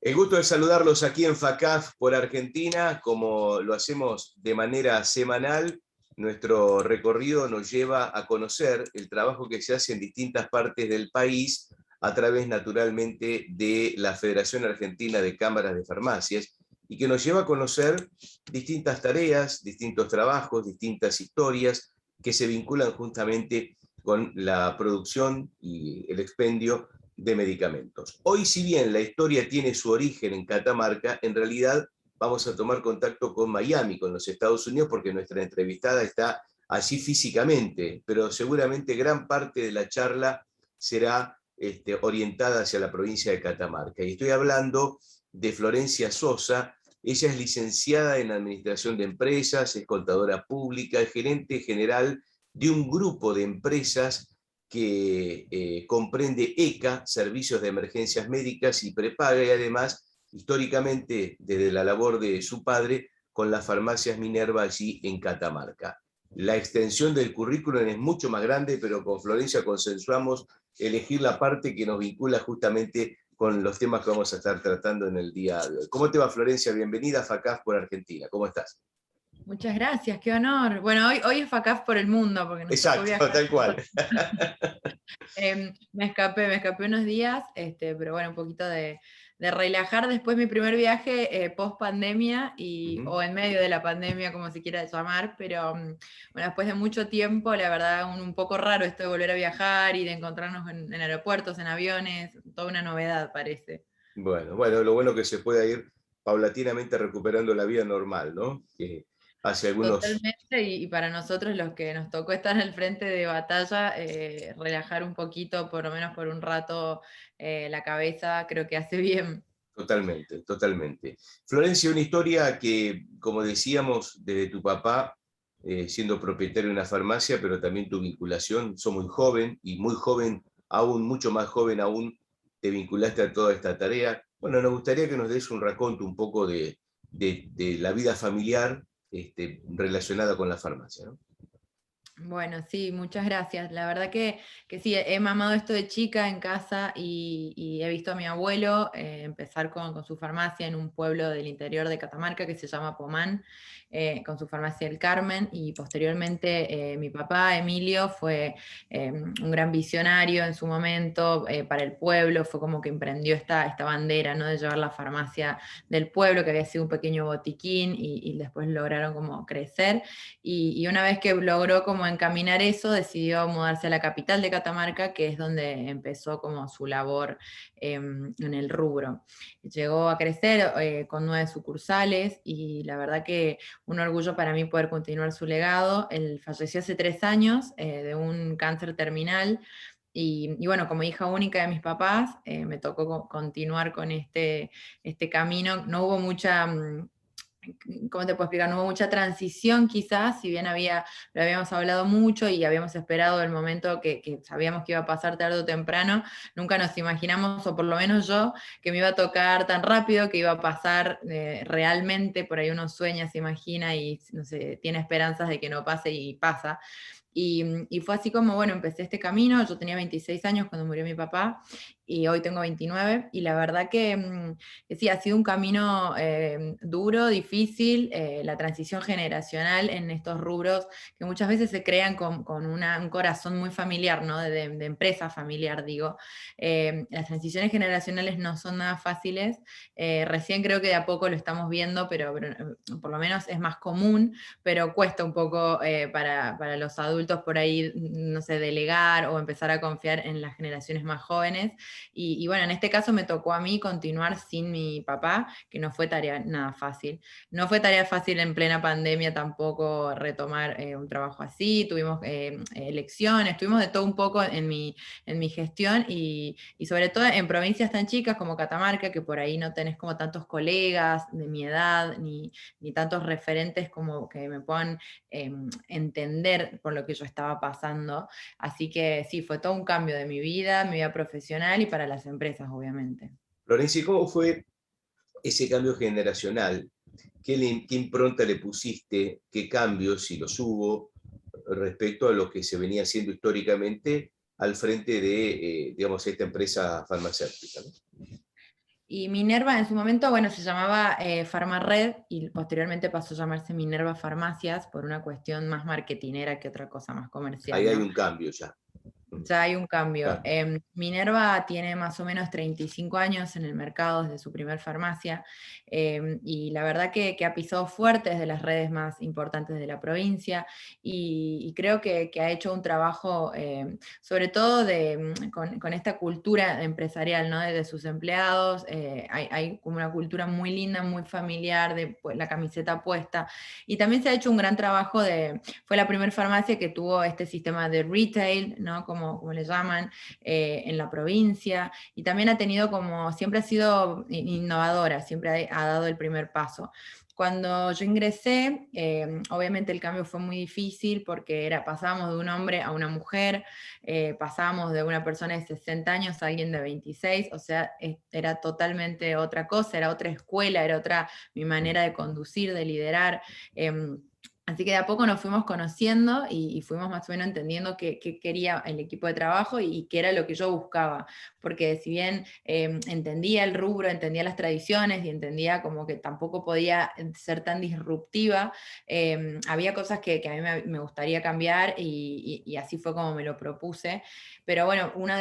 El gusto de saludarlos aquí en FACAF por Argentina, como lo hacemos de manera semanal. Nuestro recorrido nos lleva a conocer el trabajo que se hace en distintas partes del país a través naturalmente de la Federación Argentina de Cámaras de Farmacias y que nos lleva a conocer distintas tareas, distintos trabajos, distintas historias que se vinculan justamente con la producción y el expendio de medicamentos. Hoy, si bien la historia tiene su origen en Catamarca, en realidad vamos a tomar contacto con Miami, con los Estados Unidos, porque nuestra entrevistada está allí físicamente, pero seguramente gran parte de la charla será orientada hacia la provincia de Catamarca. Y estoy hablando de Florencia Sosa. Ella es licenciada en Administración de Empresas, es contadora pública, es gerente general de un grupo de empresas que comprende ECA, Servicios de Emergencias Médicas y Prepaga, y además, históricamente, desde la labor de su padre, con las farmacias Minerva allí en Catamarca. La extensión del currículum es mucho más grande, pero con Florencia consensuamos elegir la parte que nos vincula justamente con los temas que vamos a estar tratando en el día de hoy. ¿Cómo te va, Florencia? Bienvenida a FACAF por Argentina. ¿Cómo estás? Muchas gracias, qué honor. Bueno, hoy es FACAF por el mundo, porque nos tocó Exacto, viajar. tal cual. Me escapé unos días, pero bueno, un poquito de relajar después mi primer viaje post pandemia o en medio de la pandemia, como se quiera llamar, pero bueno, después de mucho tiempo, la verdad, un poco raro esto de volver a viajar y de encontrarnos en aeropuertos, en aviones, toda una novedad parece. Bueno, lo bueno que se pueda ir paulatinamente recuperando la vida normal, ¿no? Que hace algunos... Totalmente, y para nosotros los que nos tocó estar al frente de batalla, relajar un poquito, por lo menos por un rato, la cabeza, creo que hace bien. Totalmente, totalmente. Florencia, una historia que, como decíamos, desde tu papá, siendo propietario de una farmacia, pero también tu vinculación, sos muy joven, y muy joven, aún mucho más joven aún, te vinculaste a toda esta tarea. Bueno, nos gustaría que nos des un raconto un poco de la vida familiar relacionada con la farmacia, ¿no? Bueno, sí, muchas gracias. La verdad que sí, he mamado esto de chica en casa y he visto a mi abuelo empezar con su farmacia en un pueblo del interior de Catamarca que se llama Pomán, con su farmacia El Carmen, y posteriormente mi papá, Emilio, fue un gran visionario en su momento para el pueblo, fue como que emprendió esta bandera, ¿no? De llevar la farmacia del pueblo, que había sido un pequeño botiquín, y después lograron como crecer. Y una vez que logró como encaminar eso, decidió mudarse a la capital de Catamarca, que es donde empezó como su labor en el rubro. Llegó a crecer con 9 sucursales y la verdad que un orgullo para mí poder continuar su legado. Él falleció hace 3 años de un cáncer terminal. Y bueno, como hija única de mis papás, me tocó continuar con este camino. No hubo mucha ¿cómo te puedo explicar? No hubo mucha transición quizás, si bien lo habíamos hablado mucho y habíamos esperado el momento que sabíamos que iba a pasar tarde o temprano, nunca nos imaginamos, o por lo menos yo, que me iba a tocar tan rápido, que iba a pasar realmente. Por ahí uno sueña, se imagina y no sé, tiene esperanzas de que no pase y pasa. Y fue así como, bueno, empecé este camino. Yo tenía 26 años cuando murió mi papá y hoy tengo 29, y la verdad que sí, ha sido un camino duro, difícil, la transición generacional en estos rubros que muchas veces se crean con un corazón muy familiar, ¿no? De empresa familiar, digo. Las transiciones generacionales no son nada fáciles. Recién creo que de a poco lo estamos viendo, pero por lo menos es más común, pero cuesta un poco para los adultos por ahí, no sé, delegar o empezar a confiar en las generaciones más jóvenes. Y bueno, en este caso me tocó a mí continuar sin mi papá, que no fue tarea nada fácil. No fue tarea fácil en plena pandemia tampoco retomar un trabajo así. Tuvimos elecciones, tuvimos de todo un poco en mi gestión, y sobre todo en provincias tan chicas como Catamarca, que por ahí no tenés como tantos colegas de mi edad, ni tantos referentes como que me puedan entender por lo que yo estaba pasando. Así que sí, fue todo un cambio de mi vida profesional y para las empresas, obviamente. Florencia, ¿cómo fue ese cambio generacional? ¿Qué impronta le pusiste? ¿Qué cambios, si los hubo, respecto a lo que se venía haciendo históricamente al frente de, digamos, esta empresa farmacéutica, ¿no? Y Minerva en su momento, bueno, se llamaba Farmared y posteriormente pasó a llamarse Minerva Farmacias por una cuestión más marketinera que otra cosa más Ahí comercial, hay ¿no? un cambio ya. Mm, Ya hay un cambio. claro. Minerva tiene más o menos 35 años en el mercado desde su primer farmacia, y la verdad que ha pisado fuerte desde las redes más importantes de la provincia, y creo que ha hecho un trabajo, sobre todo con esta cultura empresarial, ¿no? De sus empleados. Hay como una cultura muy linda, muy familiar, de pues, la camiseta puesta, y también se ha hecho un gran trabajo fue la primera farmacia que tuvo este sistema de retail, ¿no? Como le llaman, en la provincia, y también ha tenido como, siempre ha sido innovadora, siempre ha dado el primer paso. Cuando yo ingresé, obviamente el cambio fue muy difícil porque pasábamos de un hombre a una mujer, pasábamos de una persona de 60 años a alguien de 26, o sea, era totalmente otra cosa, era otra escuela, era otra mi Mm. manera de conducir, de liderar. Así que de a poco nos fuimos conociendo y fuimos más o menos entendiendo qué quería el equipo de trabajo y qué era lo que yo buscaba. Porque si bien entendía el rubro, entendía las tradiciones y entendía como que tampoco podía ser tan disruptiva, había cosas que a mí me gustaría cambiar y así fue como me lo propuse. Pero bueno, uno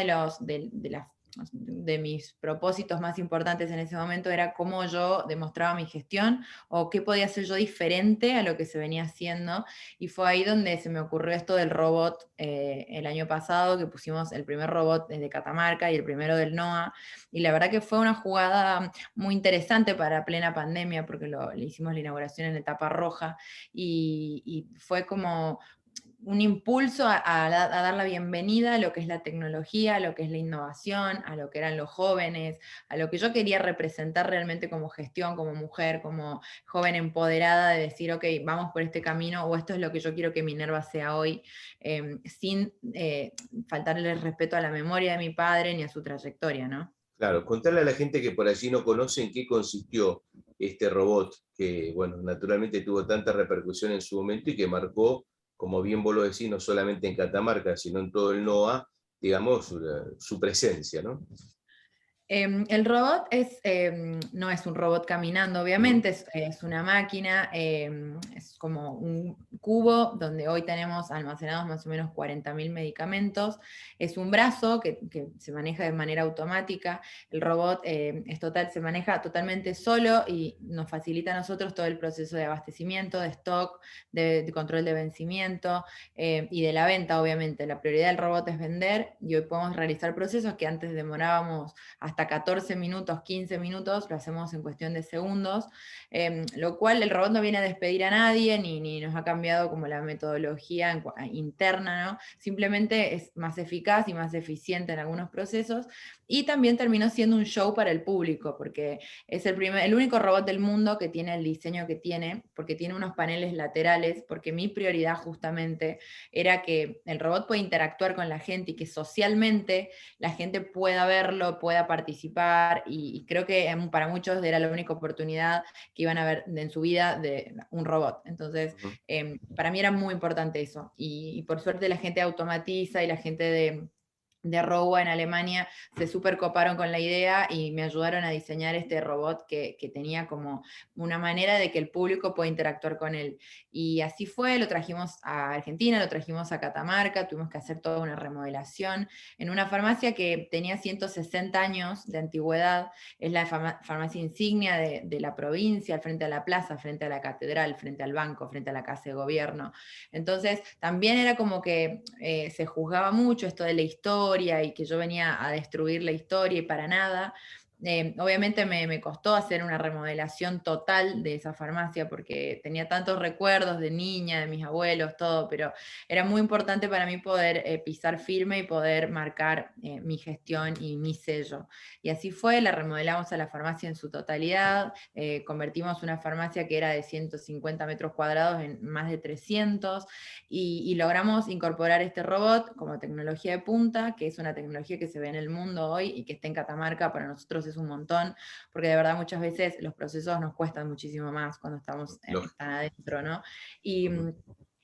de mis propósitos más importantes en ese momento era cómo yo demostraba mi gestión o qué podía hacer yo diferente a lo que se venía haciendo. Y fue ahí donde se me ocurrió esto del robot el año pasado, que pusimos el primer robot desde Catamarca y el primero del NOA. Y la verdad que fue una jugada muy interesante para plena pandemia, porque le hicimos la inauguración en etapa roja y fue como un impulso a dar la bienvenida a lo que es la tecnología, a lo que es la innovación, a lo que eran los jóvenes, a lo que yo quería representar realmente como gestión, como mujer, como joven empoderada, de decir, ok, vamos por este camino, o esto es lo que yo quiero que Minerva sea hoy, sin faltarle el respeto a la memoria de mi padre ni a su trayectoria, ¿no? Claro, contarle a la gente que por allí no conoce en qué consistió este robot, que, bueno, naturalmente tuvo tanta repercusión en su momento y que marcó, como bien vos lo decís, no solamente en Catamarca, sino en todo el NOA, digamos, su presencia, ¿no? El robot no es un robot caminando, Ujú. obviamente, es una máquina, es como un cubo donde hoy tenemos almacenados más o menos 40.000 medicamentos. Es un brazo que se maneja de manera automática. El robot se maneja totalmente solo y nos facilita a nosotros todo el proceso de abastecimiento, de stock, de control de vencimiento y de la venta, obviamente. La prioridad del robot es vender y hoy podemos realizar procesos que antes demorábamos hasta 14 minutos, 15 minutos, lo hacemos en cuestión de segundos, lo cual el robot no viene a despedir a nadie, ni nos ha cambiado como la metodología interna, ¿no? Simplemente es más eficaz y más eficiente en algunos procesos, y también terminó siendo un show para el público, porque es el único robot del mundo que tiene el diseño que tiene, porque tiene unos paneles laterales, porque mi prioridad justamente era que el robot pueda interactuar con la gente y que socialmente la gente pueda verlo, pueda participar, y creo que para muchos era la única oportunidad que iban a ver en su vida de un robot. Entonces, Ujú. para mí era muy importante eso, y por suerte la gente automatiza y la gente de Rowa en Alemania se super coparon con la idea y me ayudaron a diseñar este robot que tenía como una manera de que el público pueda interactuar con él. Y así fue, lo trajimos a Argentina, lo trajimos a Catamarca, tuvimos que hacer toda una remodelación en una farmacia que tenía 160 años de antigüedad. Es la farmacia insignia de la provincia, al frente a la plaza, frente a la catedral, frente al banco, frente a la casa de gobierno. Entonces, también era como que se juzgaba mucho esto de la historia y que yo venía a destruir la historia y para nada. Obviamente me costó hacer una remodelación total de esa farmacia porque tenía tantos recuerdos de niña, de mis abuelos, todo, pero era muy importante para mí poder pisar firme y poder marcar mi gestión y mi sello. Y así fue, la remodelamos a la farmacia en su totalidad, convertimos una farmacia que era de 150 metros cuadrados en más de 300, y logramos incorporar este robot como tecnología de punta, que es una tecnología que se ve en el mundo hoy y que está en Catamarca, para nosotros es un montón, porque de verdad muchas veces los procesos nos cuestan muchísimo más cuando estamos Lógico. tan adentro, ¿no? Y Ujú.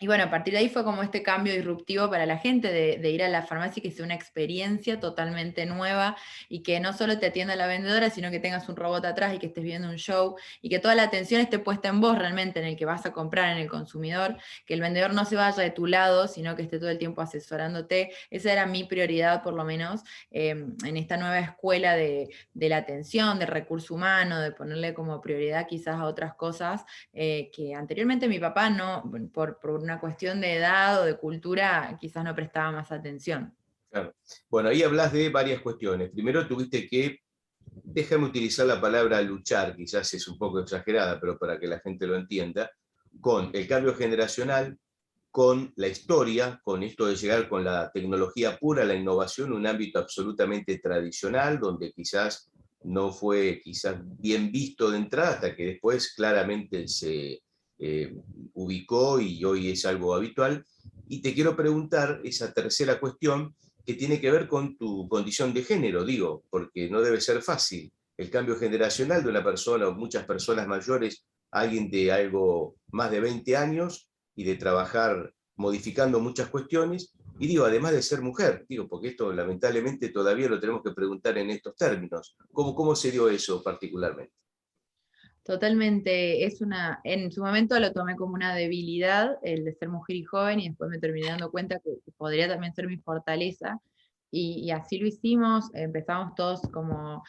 Y bueno, a partir de ahí fue como este cambio disruptivo para la gente de ir a la farmacia y que sea una experiencia totalmente nueva y que no solo te atienda la vendedora, sino que tengas un robot atrás y que estés viendo un show y que toda la atención esté puesta en vos realmente, en el que vas a comprar, en el consumidor, que el vendedor no se vaya de tu lado, sino que esté todo el tiempo asesorándote. Esa era mi prioridad, por lo menos, en esta nueva escuela de la atención, del recurso humano, de ponerle como prioridad quizás a otras cosas que anteriormente mi papá no, por una cuestión de edad o de cultura, quizás no prestaba más atención. Claro. Bueno, ahí hablas de varias cuestiones. Primero tuviste que, déjame utilizar la palabra luchar, quizás es un poco exagerada, pero para que la gente lo entienda, con el cambio generacional, con la historia, con esto de llegar con la tecnología pura, la innovación, un ámbito absolutamente tradicional, donde quizás no fue quizás bien visto de entrada, hasta que después claramente se ubicó y hoy es algo habitual. Y te quiero preguntar esa tercera cuestión que tiene que ver con tu condición de género, digo, porque no debe ser fácil el cambio generacional de una persona o muchas personas mayores, alguien de algo más de 20 años, y de trabajar modificando muchas cuestiones, y digo, además de ser mujer, digo, porque esto lamentablemente todavía lo tenemos que preguntar en estos términos. ¿Cómo se dio eso particularmente? Totalmente, en su momento lo tomé como una debilidad, el de ser mujer y joven, y después me terminé dando cuenta que podría también ser mi fortaleza, y así lo hicimos, empezamos todos como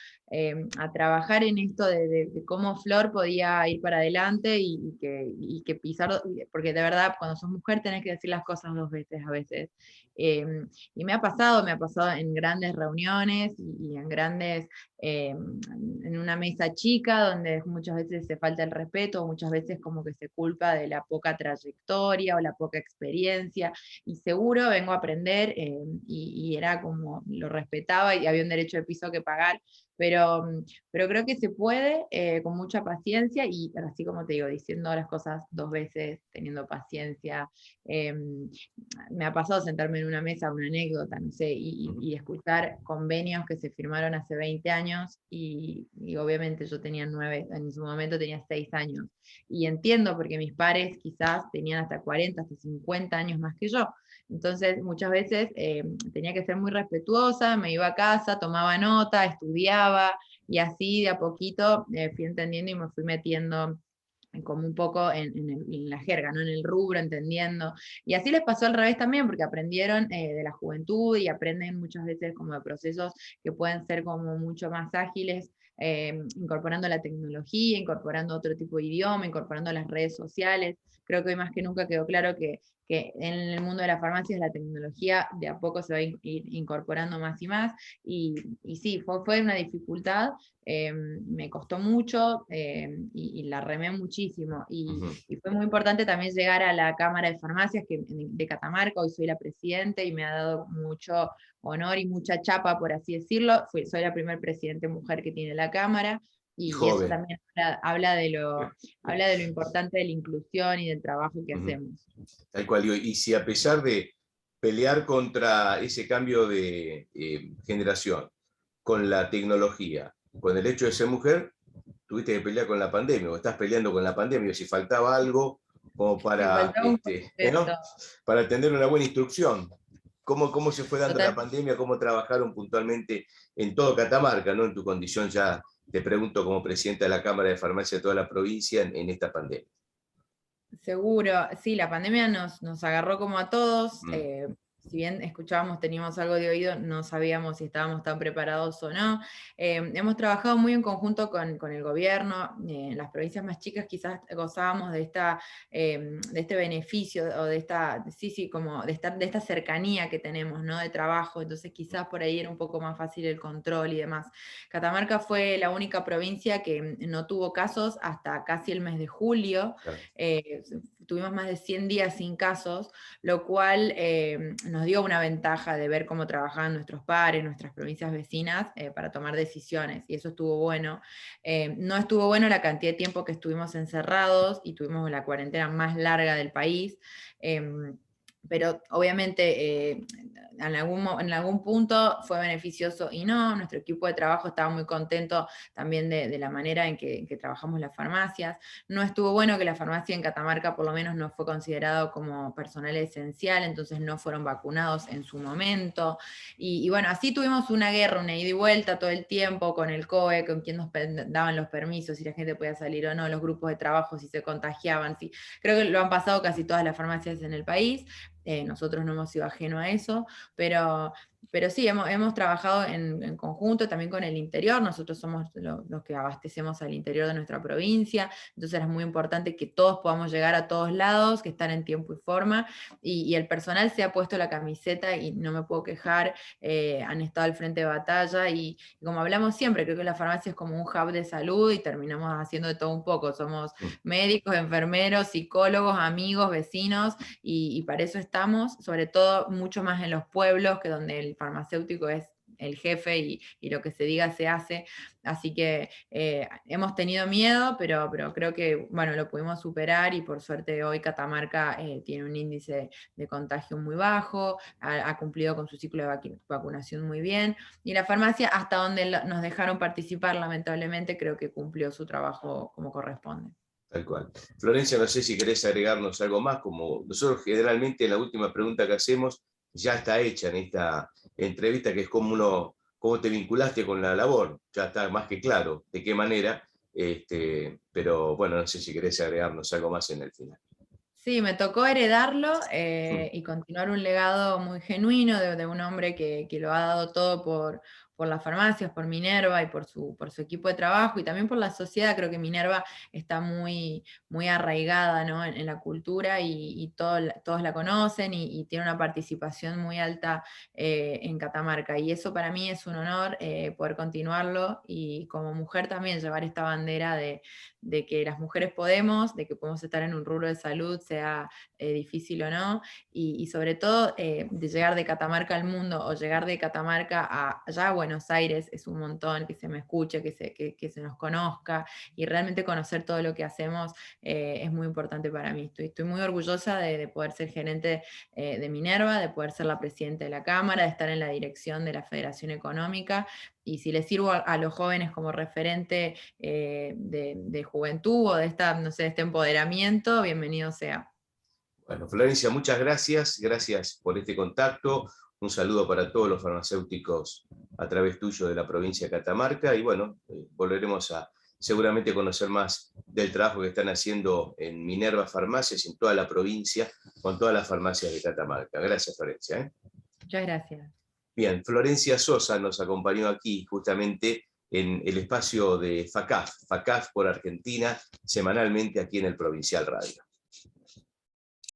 a trabajar en esto de cómo Flor podía ir para adelante y que pisar, porque de verdad cuando sos mujer tenés que decir las cosas dos veces a veces. Y me ha pasado en grandes reuniones y en grandes en una mesa chica donde muchas veces se falta el respeto, o muchas veces como que se culpa de la poca trayectoria o la poca experiencia, y seguro vengo a aprender, y era como, lo respetaba y había un derecho de piso que pagar, pero creo que se puede con mucha paciencia y así como te digo, diciendo las cosas dos veces, teniendo paciencia. em, Me ha pasado sentarme en una mesa, una anécdota, no sé, y escuchar convenios que se firmaron hace 20 años y obviamente yo tenía 9, en su momento tenía 6 años. Y entiendo porque mis pares quizás tenían hasta 40, hasta 50 años más que yo. Entonces muchas veces tenía que ser muy respetuosa, me iba a casa, tomaba nota, estudiaba y así de a poquito fui entendiendo y me fui metiendo como un poco en la jerga, ¿no? En el rubro, entendiendo. Y así les pasó al revés también, porque aprendieron de la juventud y aprenden muchas veces como de procesos que pueden ser como mucho más ágiles, incorporando la tecnología, incorporando otro tipo de idioma, incorporando las redes sociales. Creo que hoy más que nunca quedó claro que en el mundo de las farmacias la tecnología de a poco se va a ir incorporando más y más. Y sí, fue una dificultad, me costó mucho y la remé muchísimo. Uh -huh. Y fue muy importante también llegar a la Cámara de Farmacias de Catamarca, hoy soy la presidenta y me ha dado mucho honor y mucha chapa, por así decirlo. Soy la primer presidente mujer que tiene la Cámara. Y Y eso joven. también habla de lo importante de la inclusión y del trabajo que Uh -huh. hacemos. Tal cual. Y si a pesar de pelear contra ese cambio de generación, con la tecnología, con el hecho de ser mujer, tuviste que pelear con la pandemia, o estás peleando con la pandemia, o si faltaba algo como Me para, faltaba un concepto. ¿no? Para tener una buena instrucción. ¿Cómo se fue dando la Total, pandemia? ¿Cómo trabajaron puntualmente en todo Catamarca, ¿no? En tu condición ya, te pregunto, como presidenta de la Cámara de Farmacia de toda la provincia en esta pandemia. seguro, sí, la pandemia nos agarró como a todos. Mm. Si bien escuchábamos, teníamos algo de oído, no sabíamos si estábamos tan preparados o no. Hemos trabajado muy en conjunto con el gobierno. En las provincias más chicas quizás gozábamos de este beneficio o de esta, sí, sí, como de esta cercanía que tenemos, ¿no? De trabajo. Entonces quizás por ahí era un poco más fácil el control y demás. Catamarca fue la única provincia que no tuvo casos hasta casi el mes de julio. Claro. Tuvimos más de 100 días sin casos, lo cual nos dio una ventaja de ver cómo trabajaban nuestros pares, nuestras provincias vecinas, para tomar decisiones, y eso estuvo bueno. No estuvo bueno la cantidad de tiempo que estuvimos encerrados y tuvimos la cuarentena más larga del país. pero obviamente en algún punto fue beneficioso y no. Nuestro equipo de trabajo estaba muy contento también de la manera en que trabajamos las farmacias. No estuvo bueno que la farmacia en Catamarca por lo menos no fue considerado como personal esencial, entonces no fueron vacunados en su momento. Y bueno, así tuvimos una guerra, una ida y vuelta todo el tiempo con el COE, con quién nos daban los permisos, si la gente podía salir o no, los grupos de trabajo, si se contagiaban. Si, creo que lo han pasado casi todas las farmacias en el país. Nosotros no hemos sido ajenos a eso, pero sí, hemos trabajado en conjunto también con el interior. Nosotros somos los que abastecemos al interior de nuestra provincia, entonces es muy importante que todos podamos llegar a todos lados, que están en tiempo y forma, y el personal se ha puesto la camiseta y no me puedo quejar. Han estado al frente de batalla, y como hablamos siempre, creo que la farmacia es como un hub de salud y terminamos haciendo de todo un poco. Somos médicos, enfermeros, psicólogos, amigos, vecinos, y para eso estamos, sobre todo mucho más en los pueblos, que donde el farmacéutico es el jefe y lo que se diga se hace. Así que hemos tenido miedo, pero creo que bueno, lo pudimos superar, y por suerte hoy Catamarca tiene un índice de contagio muy bajo, ha cumplido con su ciclo de vacunación muy bien, y la farmacia, hasta donde nos dejaron participar, lamentablemente, creo que cumplió su trabajo como corresponde. Tal cual. Florencia, no sé si querés agregarnos algo más, como nosotros generalmente la última pregunta que hacemos ya está hecha en esta entrevista, que es cómo te vinculaste con la labor, ya está más que claro de qué manera, pero bueno, no sé si querés agregarnos algo más en el final. Sí, me tocó heredarlo y continuar un legado muy genuino de un hombre que lo ha dado todo por las farmacias, por Minerva y por su equipo de trabajo, y también por la sociedad. Creo que Minerva está muy arraigada, ¿no?, en la cultura, y todos la conocen, y tiene una participación muy alta en Catamarca. Y eso para mí es un honor, poder continuarlo, y como mujer también llevar esta bandera de que las mujeres podemos, de que podemos estar en un rubro de salud, sea difícil o no, y sobre todo de llegar de Catamarca al mundo, o llegar de Catamarca allá a Buenos Aires. Es un montón que se me escuche, que se nos conozca, y realmente conocer todo lo que hacemos es muy importante para mí. Estoy muy orgullosa de poder ser gerente de Minerva, de poder ser la presidenta de la Cámara, de estar en la dirección de la Federación Económica, y si les sirvo a los jóvenes como referente de juventud, o no sé, de este empoderamiento, bienvenido sea. Bueno, Florencia, muchas gracias. Gracias por este contacto. Un saludo para todos los farmacéuticos a través tuyo de la provincia de Catamarca. Y bueno, volveremos a seguramente conocer más del trabajo que están haciendo en Minerva Farmacias y en toda la provincia, con todas las farmacias de Catamarca. Gracias, Florencia. Muchas gracias. Bien, Florencia Sosa nos acompañó aquí justamente en el espacio de FACAF por Argentina, semanalmente aquí en el Provincial Radio.